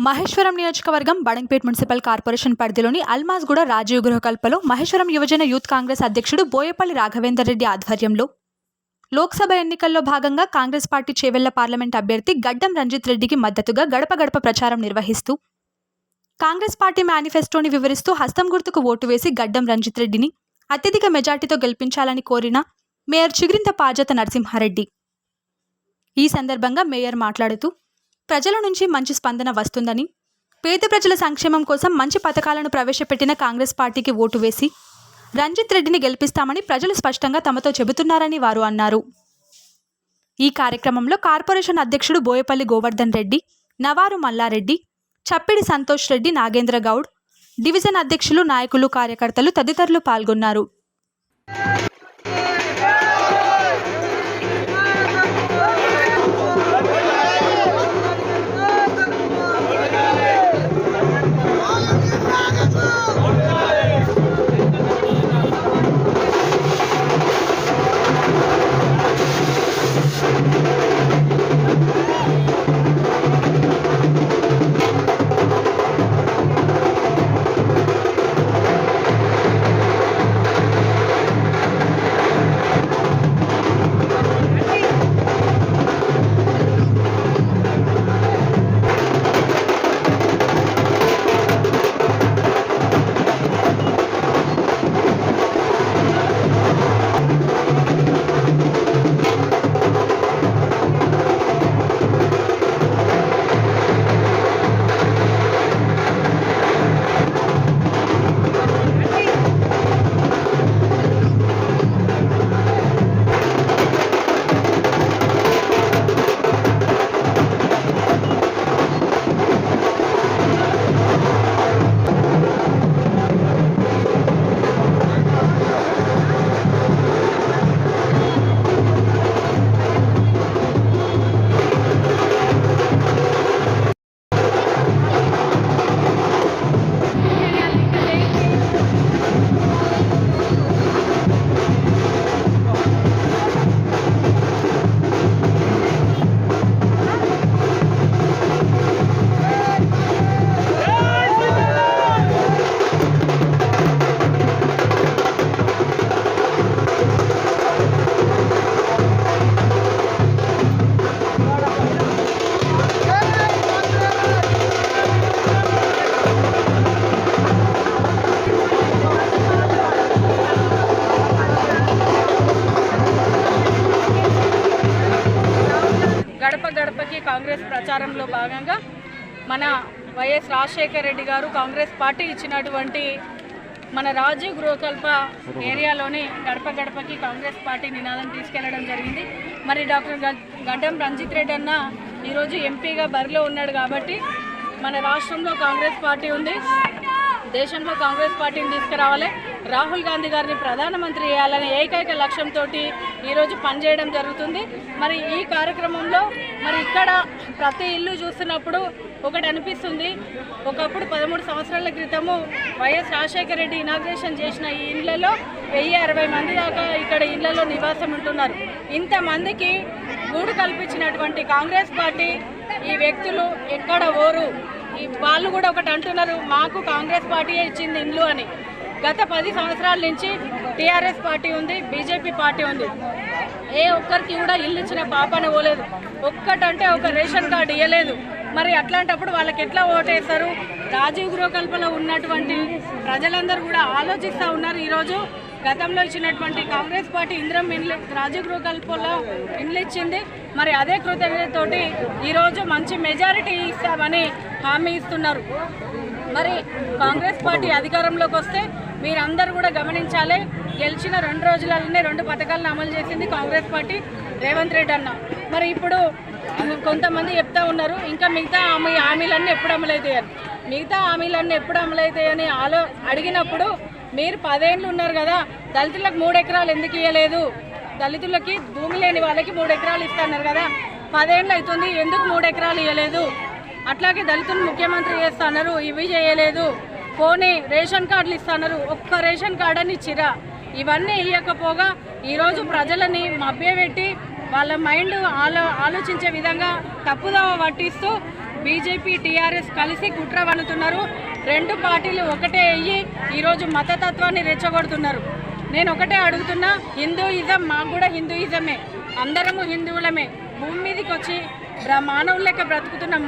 మహేశ్వరం నియోజకవర్గం Badangpet municipal corporation పరిధిలోని అల్మాజ్గూడ రాజీవ్ గృహకల్పలో మహేశ్వరం యువజన యూత్ కాంగ్రెస్ అధ్యక్షుడు బోయపల్లి రాఘవేందర్ రెడ్డి ఆధ్వర్యంలో లోక్సభ ఎన్నికల్లో భాగంగా కాంగ్రెస్ పార్టీ చేవెళ్ల పార్లమెంట్ అభ్యర్థి గడ్డం రంజిత్ రెడ్డికి మద్దతుగా గడప గడప ప్రచారం నిర్వహిస్తూ కాంగ్రెస్ పార్టీ మేనిఫెస్టోని వివరిస్తూ హస్తం గుర్తుకు ఓటు వేసి గడ్డం రంజిత్ రెడ్డిని అత్యధిక మెజార్టీతో గెలిపించాలని కోరిన మేయర్ చిగురింత పాజత నరసింహారెడ్డి. ఈ సందర్భంగా మేయర్ మాట్లాడుతూ ప్రజల నుంచి మంచి స్పందన వస్తుందని, పేద ప్రజల సంక్షేమం కోసం మంచి పథకాలను ప్రవేశపెట్టిన కాంగ్రెస్ పార్టీకి ఓటు వేసి రంజిత్ రెడ్డిని గెలిపిస్తామని ప్రజలు స్పష్టంగా తమతో చెబుతున్నారని వారు అన్నారు. ఈ కార్యక్రమంలో కార్పొరేషన్ అధ్యక్షుడు బోయపల్లి గోవర్ధన్ రెడ్డి, నవారు మల్లారెడ్డి, చప్పిడి సంతోష్ రెడ్డి, నాగేంద్ర గౌడ్, డివిజన్ అధ్యక్షులు, నాయకులు, కార్యకర్తలు తదితరులు పాల్గొన్నారు. గడప గడపకి కాంగ్రెస్ ప్రచారంలో భాగంగా మన వైఎస్ రాజశేఖర్ రెడ్డి గారు కాంగ్రెస్ పార్టీ ఇచ్చినటువంటి మన రాజీవ్ గృహకల్ప ఏరియాలోని గడప గడపకి కాంగ్రెస్ పార్టీ నినాదం తీసుకెళ్లడం జరిగింది. మరి డాక్టర్ గడ్డం రంజిత్ రెడ్డి అన్న ఈరోజు ఎంపీగా బరిలో ఉన్నాడు కాబట్టి మన రాష్ట్రంలో కాంగ్రెస్ పార్టీ ఉంది, దేశంలో కాంగ్రెస్ పార్టీని తీసుకురావాలి, రాహుల్ గాంధీ గారిని ప్రధానమంత్రి చేయాలనే ఏకైక లక్ష్యంతో ఈరోజు పనిచేయడం జరుగుతుంది. మరి ఈ కార్యక్రమంలో మరి ఇక్కడ ప్రతి ఇల్లు చూస్తున్నప్పుడు ఒకటి అనిపిస్తుంది, ఒకప్పుడు 13 సంవత్సరాల క్రితము వైఎస్ రాజశేఖర రెడ్డి ఇనాగ్రేషన్ చేసిన ఈ ఇళ్లలో 1060 మంది దాకా ఇక్కడ ఇళ్లలో నివాసం ఉంటున్నారు. ఇంతమందికి గూడు కల్పించినటువంటి కాంగ్రెస్ పార్టీ ఈ వ్యక్తులు ఎక్కడ ఓరు, వాళ్ళు కూడా ఒకటి అంటున్నారు, మాకు కాంగ్రెస్ పార్టీయే ఇచ్చింది ఇండ్లు అని. గత 10 సంవత్సరాల నుంచి టీఆర్ఎస్ పార్టీ ఉంది, బీజేపీ పార్టీ ఉంది, ఏ ఒక్కరికి కూడా ఇల్లు ఇచ్చిన పాపన పోలేదు, ఒక్కటంటే ఒక రేషన్ కార్డు ఇవ్వలేదు. మరి అట్లాంటప్పుడు వాళ్ళకి ఎట్లా ఓటేస్తారు? రాజీవ్ గృహకల్పలో ఉన్నటువంటి ప్రజలందరూ కూడా ఆలోచిస్తూ ఉన్నారు. ఈరోజు గతంలో ఇచ్చినటువంటి కాంగ్రెస్ పార్టీ ఇంద్రం ఇండ్లు రాజీవ్ గృహకల్పలో ఇండ్లు ఇచ్చింది, మరి అదే కృతజ్ఞతతోటి ఈరోజు మంచి మెజారిటీ ఇస్తామని హామీ ఇస్తున్నారు. మరి కాంగ్రెస్ పార్టీ అధికారంలోకి వస్తే మీరందరూ కూడా గమనించాలి, గెలిచిన 2 రోజులలోనే 2 పథకాలను అమలు చేసింది కాంగ్రెస్ పార్టీ, రేవంత్ రెడ్డి అన్న. మరి ఇప్పుడు కొంతమంది చెప్తా ఉన్నారు ఇంకా మిగతా హామీలన్నీ ఎప్పుడు అమలవుతాయని. మిగతా హామీలన్నీ ఎప్పుడు అమలవుతాయని అడిగినప్పుడు మీరు 10 ఏళ్ళు ఉన్నారు కదా, దళితులకు 3 ఎకరాలు ఎందుకు ఇవ్వలేదు? దళితులకి భూమి లేని వాళ్ళకి 3 ఎకరాలు ఇస్తున్నారు కదా, 10 ఏళ్ళు అవుతుంది, ఎందుకు 3 ఎకరాలు ఇవ్వలేదు? అట్లాగే దళితులు ముఖ్యమంత్రి చేస్తున్నారు, ఇవి చేయలేదు. పోనీ రేషన్ కార్డులు ఇస్తున్నారు, ఒక్క రేషన్ కార్డు అని ఇచ్చిరా? ఇవన్నీ ఇవ్వకపోగా ఈరోజు ప్రజలని మభ్యపెట్టి వాళ్ళ మైండ్ ఆలోచించే విధంగా తప్పుదోవ పట్టిస్తూ బీజేపీ టీఆర్ఎస్ కలిసి కుట్ర వన్నుతున్నారు. రెండు పార్టీలు ఒకటే అయ్యి ఈరోజు మతతత్వాన్ని రెచ్చగొడుతున్నారు. నేను ఒకటే అడుగుతున్నా, హిందూయిజం మాకు కూడా హిందూయిజమే, అందరము హిందువులమే, భూమి మీదకి వచ్చి మానవుల లెక్క బ్రతుకుతున్నాం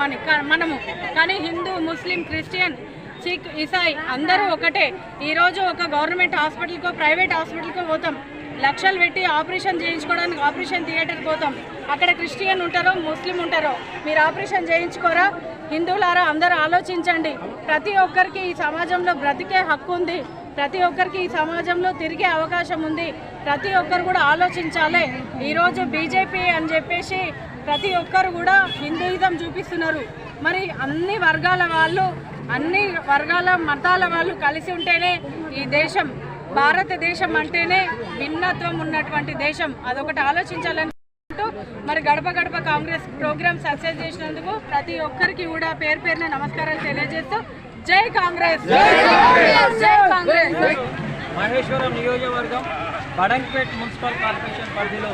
మనము. కానీ హిందూ, ముస్లిం, క్రిస్టియన్, సిక్, ఇసాయి అందరూ ఒకటే. ఈరోజు ఒక గవర్నమెంట్ హాస్పిటల్కో ప్రైవేట్ హాస్పిటల్కో పోతాం, లక్షలు పెట్టి ఆపరేషన్ చేయించుకోవడానికి ఆపరేషన్ థియేటర్కి పోతాం. అక్కడ క్రిస్టియన్ ఉంటారో ముస్లిం ఉంటారో, మీరు ఆపరేషన్ చేయించుకోరా? హిందువులారా అందరూ ఆలోచించండి. ప్రతి ఒక్కరికి ఈ సమాజంలో బ్రతికే హక్కు ఉంది, ప్రతి ఒక్కరికి ఈ సమాజంలో తిరిగే అవకాశం ఉంది. ప్రతి ఒక్కరు కూడా ఆలోచించాలి. ఈరోజు బీజేపీ అని చెప్పేసి ప్రతి ఒక్కరు కూడా హిందూయిజం చూపిస్తున్నారు. మరి అన్ని వర్గాల వాళ్ళు, అన్ని వర్గాల మతాల వాళ్ళు కలిసి ఉంటేనే ఈ దేశం, భారతదేశం అంటేనే భిన్నత్వం ఉన్నటువంటి దేశం. అదొకటి ఆలోచించాలని మరి గడప గడప కాంగ్రెస్ ప్రోగ్రామ్ సక్సెస్ చేసినందుకు ప్రతి ఒక్కరికి కూడా పేరు పేరున నమస్కారాలు తెలియజేస్తూ జై కాంగ్రెస్, జై కాంగ్రెస్. మహేశ్వరం నియోజకవర్గం బడంగ్పేట్ మున్సిపల్ కార్పొరేషన్ పరిధిలో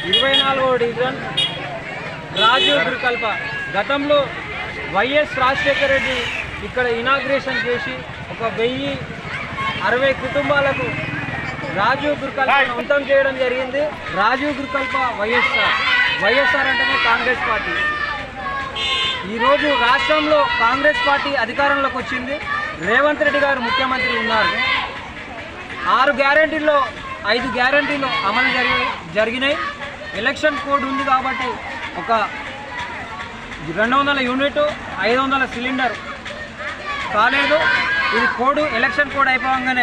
24వ డివిజన్ రాజీవ్ గురుకల్ప. గతంలో వైఎస్ రాజశేఖర రెడ్డి ఇక్కడ ఇనాగ్రేషన్ చేసి 1060 కుటుంబాలకు రాజీవ్ గురుకల్ప సొంతం చేయడం జరిగింది. రాజీవ్ గురుకల్ప వైఎస్ఆర్ అంటేనే కాంగ్రెస్ పార్టీ. ఈరోజు రాష్ట్రంలో కాంగ్రెస్ పార్టీ అధికారంలోకి వచ్చింది. రేవంత్ రెడ్డి గారు ముఖ్యమంత్రి ఉన్నారు. 6 గ్యారెంటీల్లో 5 గ్యారెంటీలు అమలు జరిగినాయి. ఎలక్షన్ కోడ్ ఉంది కాబట్టి ఒక 200 యూనిట్ 500 సిలిండర్ కాలేదు. ఇది కోడ్ ఎలక్షన్ కోడ్ అయిపోగానే